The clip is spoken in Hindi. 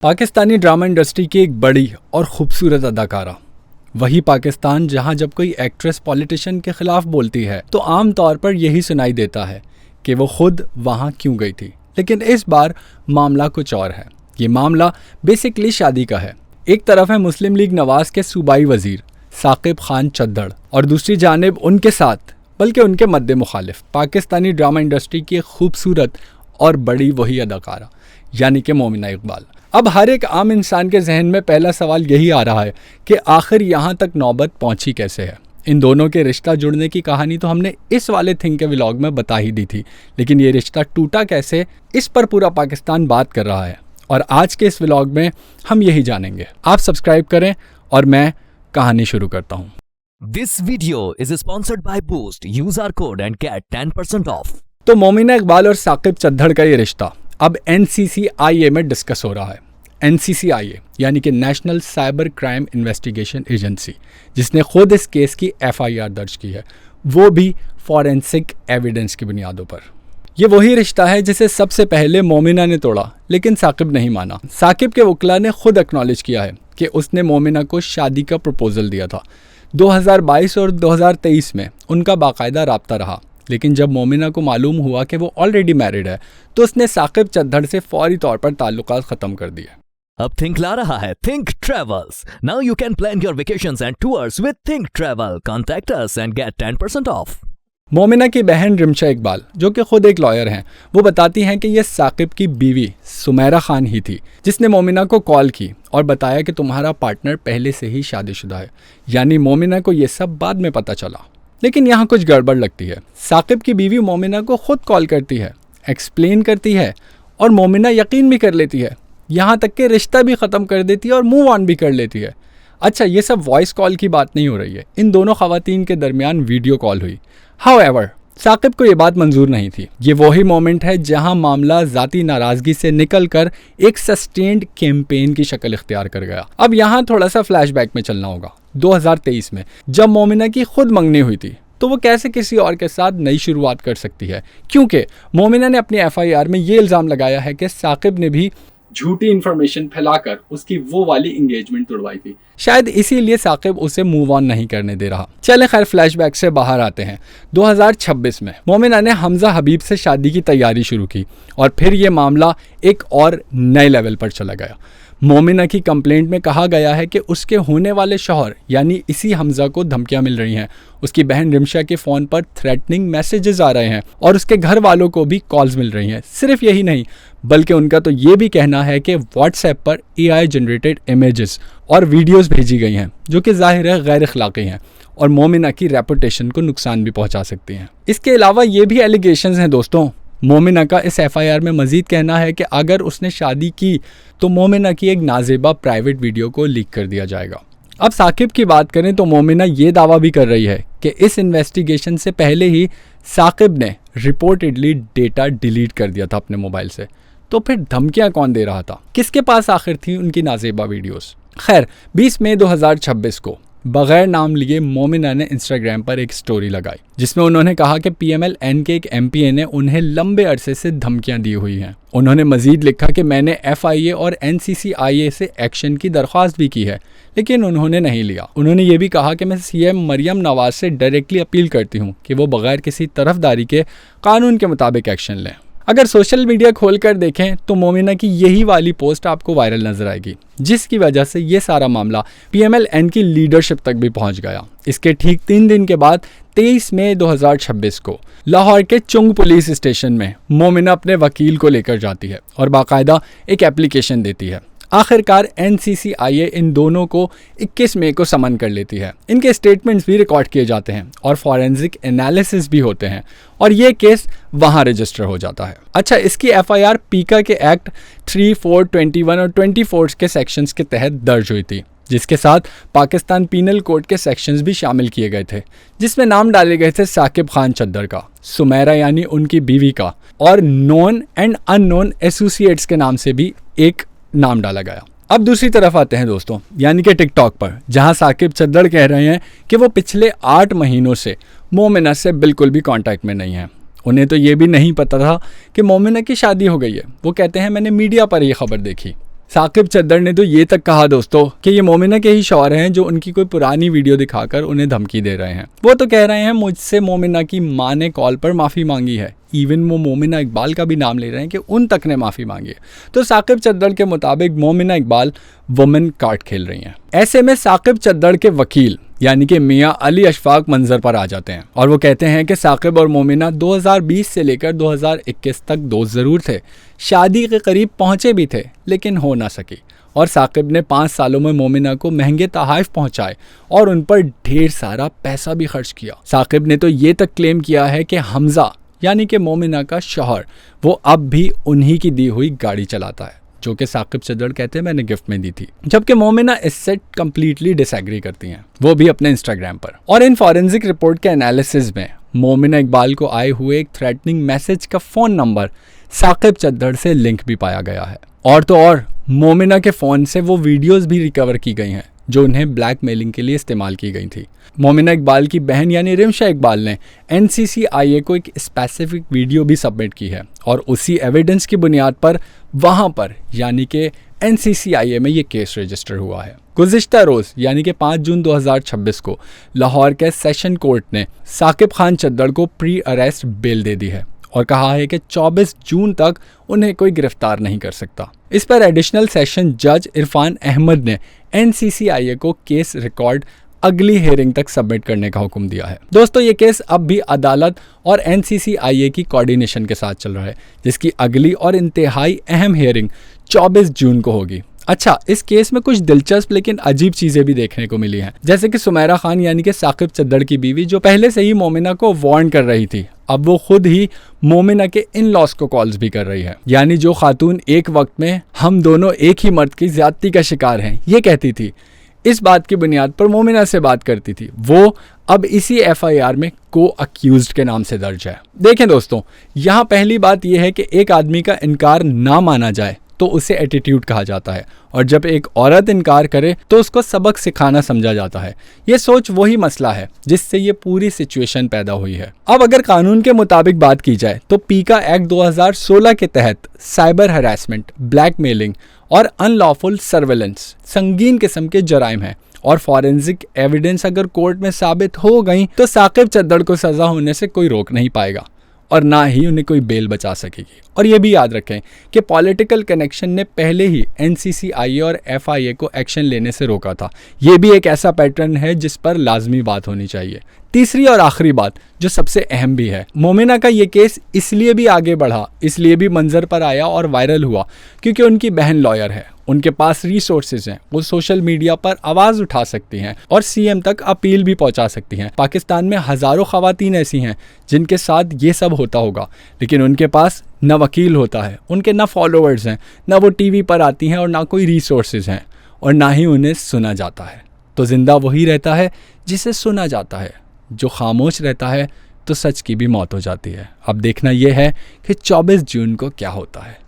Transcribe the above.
पाकिस्तानी ड्रामा इंडस्ट्री की एक बड़ी और खूबसूरत अदाकारा। वही पाकिस्तान जहां जब कोई एक्ट्रेस पॉलिटिशियन के खिलाफ बोलती है तो आम तौर पर यही सुनाई देता है कि वो खुद वहां क्यों गई थी। लेकिन इस बार मामला कुछ और है। ये मामला बेसिकली शादी का है। एक तरफ है मुस्लिम लीग नवाज के सूबाई वजीर साकिब खान चद्दड़ और दूसरी जानिब उनके साथ बल्कि उनके मद्दे मुखालिफ पाकिस्तानी ड्रामा इंडस्ट्री की एक खूबसूरत और बड़ी वही अदाकारा यानी कि मोमिना इकबाल। अब हर एक आम इंसान के जहन में पहला सवाल यही आ रहा है कि आखिर यहाँ तक नौबत पहुँची कैसे है। इन दोनों के रिश्ता जुड़ने की कहानी तो हमने इस वाले थिंग के व्लॉग में बता ही दी थी, लेकिन ये रिश्ता टूटा कैसे, इस पर पूरा पाकिस्तान बात कर रहा है और आज के इस व्लॉग में हम यही जानेंगे। आप सब्सक्राइब करें और मैं कहानी शुरू करता हूँ। This video is sponsored by Boost. Use our code and get 10% off. तो मोमिना इकबाल और साकिब चद्दड़ का ये रिश्ता अब NCCIA में डिस्कस हो रहा है। NCCIA यानी कि national cyber crime investigation agency, जिसने खुद इस केस की FIR दर्ज की है, वो भी फॉरेंसिक एविडेंस की बुनियादों पर। ये वही रिश्ता है जिसे सबसे पहले मोमिना ने तोड़ा, लेकिन साकिब नहीं माना। साकिब के वकील ने खुद एक्नॉलेज किया है कि उसने मोमिना को शादी का प्रपोजल दिया था। 2022 और 2023 में उनका बाकायदा राब्ता रहा, लेकिन जब मोमिना को मालूम हुआ कि वो ऑलरेडी मैरिड है तो उसने साकिब चद्दड़ से फौरी तौर पर ताल्लुकात ख़त्म कर दिए। अब थिंक ला रहा है think travels. Now you can plan your vacations and tours with think travel. Contact us and get 10% off. Momina की बहन रिमशा इकबाल, जो कि खुद एक लॉयर हैं, वो बताती हैं कि यह साकिब की बीवी सुमेरा खान ही थी जिसने मोमिना को कॉल की और बताया कि तुम्हारा पार्टनर पहले से ही शादीशुदा है। यानी मोमिना को यह सब बाद में पता चला। लेकिन यहाँ कुछ गड़बड़ लगती है। साकिब की बीवी मोमिना को खुद कॉल करती है, एक्सप्लेन करती है और मोमिना यकीन भी कर लेती है। यहाँ तक कि रिश्ता भी ख़त्म कर देती है और मूव ऑन भी कर लेती है। अच्छा, ये सब वॉइस कॉल की बात नहीं हो रही है। इन दोनों ख़वातीन के दरमियान वीडियो कॉल हुई। हाउएवर, साकिब को ये बात मंजूर नहीं थी। ये वही मोमेंट है जहां मामला ज़ाती नाराज़गी से निकलकर एक सस्टेन्ड कैंपेन की शक्ल इख्तियार कर गया। अब यहाँ थोड़ा सा फ्लैशबैक में चलना होगा। 2023 में जब मोमिना की खुद मंगनी हुई थी तो वो कैसे किसी और के साथ नई शुरुआत कर सकती है, क्योंकि मोमिना ने अपनी FIR में ये इल्ज़ाम लगाया है कि साकिब ने भी झूठी इंफॉर्मेशन फैलाकर उसकी वो वाली इंगेजमेंट तोड़वाई थी। शायद इसीलिए साकिब उसे मूव ऑन नहीं करने दे रहा। चले खैर, फ्लैशबैक से बाहर आते हैं। 2026 में मोमिना ने हमजा हबीब से शादी की तैयारी शुरू की और फिर ये मामला एक और नए लेवल पर चला गया। मोमिना की कंप्लेंट में कहा गया है कि उसके होने वाले शौहर यानी इसी हमजा को धमकियां मिल रही हैं। उसकी बहन रिमशा के फ़ोन पर थ्रेटनिंग मैसेजेस आ रहे हैं और उसके घर वालों को भी कॉल्स मिल रही हैं। सिर्फ यही नहीं, बल्कि उनका तो ये भी कहना है कि व्हाट्सएप पर AI जनरेटेड इमेजेस और वीडियोस भेजी गई हैं जो कि ज़ाहिर है गैर अखलाकी हैं और मोमिना की रेपुटेशन को नुकसान भी पहुंचा सकती हैं। इसके अलावा ये भी एलिगेशंस हैं दोस्तों। मोमिना का इस FIR में मज़ीद कहना है कि अगर उसने शादी की तो मोमिना की एक नाजेबा प्राइवेट वीडियो को लीक कर दिया जाएगा। अब साकिब की बात करें तो मोमिना ये दावा भी कर रही है कि इस इन्वेस्टिगेशन से पहले ही साकिब ने रिपोर्टेडली डेटा डिलीट कर दिया था अपने मोबाइल से। तो फिर धमकियां कौन दे रहा था? किसके पास आखिर थी उनकी नाजेबा वीडियोस? खैर, 20 मई 2026 को बगैर नाम लिए मोमिना ने इंस्टाग्राम पर एक स्टोरी लगाई जिसमें उन्होंने कहा कि PMLN के एक MPA ने उन्हें लंबे अरसे से धमकियां दी हुई हैं। उन्होंने मजीद लिखा कि मैंने FIA और NCCIA से एक्शन की दरख्वास्त भी की है, लेकिन उन्होंने नहीं लिया। उन्होंने ये भी कहा कि मैं CM मरियम नवाज से डायरेक्टली अपील करती हूँ कि वो बगैर किसी तरफदारी के कानून के मुताबिक एक्शन लें। अगर सोशल मीडिया खोलकर देखें तो मोमिना की यही वाली पोस्ट आपको वायरल नजर आएगी, जिसकी वजह से ये सारा मामला PMLN की लीडरशिप तक भी पहुंच गया। इसके ठीक 3 दिन के बाद 23 मई 2026 को लाहौर के चुंग पुलिस स्टेशन में मोमिना अपने वकील को लेकर जाती है और बाकायदा एक एप्लीकेशन देती है। आखिरकार NCCIA इन दोनों को 21 मई को समन कर लेती है। इनके स्टेटमेंट्स भी रिकॉर्ड किए जाते हैं और फॉरेंसिक एनालिसिस भी होते हैं और ये केस वहाँ रजिस्टर हो जाता है। अच्छा, इसकी FIR पीका के एक्ट 3, 4, 21 और 24 के सेक्शंस के तहत दर्ज हुई थी, जिसके साथ पाकिस्तान पीनल कोड के सेक्शंस भी शामिल किए गए थे, जिसमें नाम डाले गए थे साकिब खान चद्दड़ का, सुमेरा यानी उनकी बीवी का और नोन एंड अननोन एसोसिएट्स के नाम से भी एक नाम डाला गया। अब दूसरी तरफ आते हैं दोस्तों, यानी कि टिकटॉक पर, जहां साकिब चद्दड़ कह रहे हैं कि वो पिछले 8 महीनों से मोमिना से बिल्कुल भी कांटेक्ट में नहीं है। उन्हें तो ये भी नहीं पता था कि मोमिना की शादी हो गई है। वो कहते हैं मैंने मीडिया पर ये खबर देखी। साकिब चद्दर ने तो ये तक कहा दोस्तों कि ये मोमिना के ही शौहर हैं जो उनकी कोई पुरानी वीडियो दिखाकर उन्हें धमकी दे रहे हैं। वो तो कह रहे हैं मुझसे मोमिना की माँ ने कॉल पर माफ़ी मांगी है। इवन वो मोमिना इकबाल का भी नाम ले रहे हैं कि उन तक ने माफ़ी मांगी है। तो साकिब चद्दर के मुताबिक मोमिना इकबाल वुमेन कार्ड खेल रही हैं। ऐसे में साकिब चद्दर के वकील यानी कि मियां अली अशफाक मंजर पर आ जाते हैं और वो कहते हैं कि साकिब और मोमिना 2020 से लेकर 2021 तक दोस्त ज़रूर थे, शादी के करीब पहुंचे भी थे, लेकिन हो ना सकी। और साकिब ने 5 सालों में मोमिना को महंगे तोहफ़े पहुंचाए और उन पर ढेर सारा पैसा भी खर्च किया। साकिब ने तो ये तक क्लेम किया है कि हमजा यानी कि मोमिना का शौहर वो अब भी उन्हीं की दी हुई गाड़ी चलाता है, जो कि साकिब चद्दर कहते हैं मैंने गिफ्ट में दी थी। जबकि मोमिना इससे कंप्लीटली डिसएग्री करती हैं, वो भी अपने इंस्टाग्राम पर। और इन फॉरेंसिक रिपोर्ट के एनालिसिस में मोमिना इकबाल को आए हुए एक थ्रेटनिंग मैसेज का फ़ोन नंबर साकिब चद्दर से लिंक भी पाया गया है। और तो और मोमिना के फ़ोन से वो वीडियोज़ भी रिकवर की गई हैं जो उन्हें ब्लैकमेलिंग के लिए इस्तेमाल की गई थी। मोमिना इकबाल की बहन यानी रिमशा इकबाल ने NCCIA को एक स्पेसिफिक वीडियो भी सबमिट की है और उसी एविडेंस की बुनियाद पर वहां पर यानी कि NCCIA में ये केस रजिस्टर हुआ है। गुज़िश्ता रोज़ यानी कि 5 जून 2026 को लाहौर के सेशन कोर्ट ने साकिब खान चद्दर को प्री अरेस्ट बेल दे दी है और कहा है कि 24 जून तक उन्हें कोई गिरफ्तार नहीं कर सकता। इस पर एडिशनल सेशन जज इरफान अहमद ने NCCIA को केस रिकॉर्ड अगली हेयरिंग तक सबमिट करने का हुक्म दिया है। दोस्तों ये केस अब भी अदालत और NCCIA की कोऑर्डिनेशन के साथ चल रहा है, जिसकी अगली और इंतहाई अहम हेयरिंग 24 जून को होगी। अच्छा, इस केस में कुछ दिलचस्प लेकिन अजीब चीज़ें भी देखने को मिली हैं, जैसे कि सुमेरा खान यानी कि साकिब चद्दर की बीवी जो पहले से ही मोमिना को वार्न कर रही थी, अब वो खुद ही मोमिना के इन लॉस को कॉल्स भी कर रही है। यानी जो खातून एक वक्त में हम दोनों एक ही मर्द की ज्यादती का शिकार हैं ये कहती थी, इस बात की बुनियाद पर मोमिना से बात करती थी, वो अब इसी FIR में को अक्यूज्ड के नाम से दर्ज है। देखें दोस्तों, यहाँ पहली बात यह है कि एक आदमी का इनकार ना माना जाए तो उसे एटीट्यूड कहा जाता है, और जब एक औरत इनकार करे तो उसको सबक सिखाना समझा जाता है। ये सोच वही मसला है जिससे ये पूरी सिचुएशन पैदा हुई है। अब अगर कानून के मुताबिक बात की जाए तो पीका एक्ट 2016 के तहत साइबर हरासमेंट, ब्लैकमेलिंग और अनलॉफुल सर्वेलेंस संगीन किस्म के जराइम हैं, और फॉरेंसिक एविडेंस अगर कोर्ट में साबित हो गई तो साकिब चद्दर को सजा होने से कोई रोक नहीं पाएगा और ना ही उन्हें कोई बेल बचा सकेगी। और ये भी याद रखें कि पॉलिटिकल कनेक्शन ने पहले ही NCCIA और FIA को एक्शन लेने से रोका था। ये भी एक ऐसा पैटर्न है जिस पर लाजमी बात होनी चाहिए। तीसरी और आखिरी बात जो सबसे अहम भी है, मोमिना का ये केस इसलिए भी आगे बढ़ा, इसलिए भी मंजर पर आया और वायरल हुआ क्योंकि उनकी बहन लॉयर है, उनके पास रिसोर्सेज हैं, वो सोशल मीडिया पर आवाज़ उठा सकती हैं और CM तक अपील भी पहुंचा सकती हैं। पाकिस्तान में हज़ारों ख़वातीन ऐसी हैं जिनके साथ ये सब होता होगा, लेकिन उनके पास न वकील होता है, उनके ना फॉलोअर्स हैं, ना वो TV पर आती हैं और ना कोई रिसोर्सेज हैं, और ना ही उन्हें सुना जाता है। तो जिंदा वही रहता है जिसे सुना जाता है, जो खामोश रहता है तो सच की भी मौत हो जाती है। अब देखना यह है कि 24 जून को क्या होता है।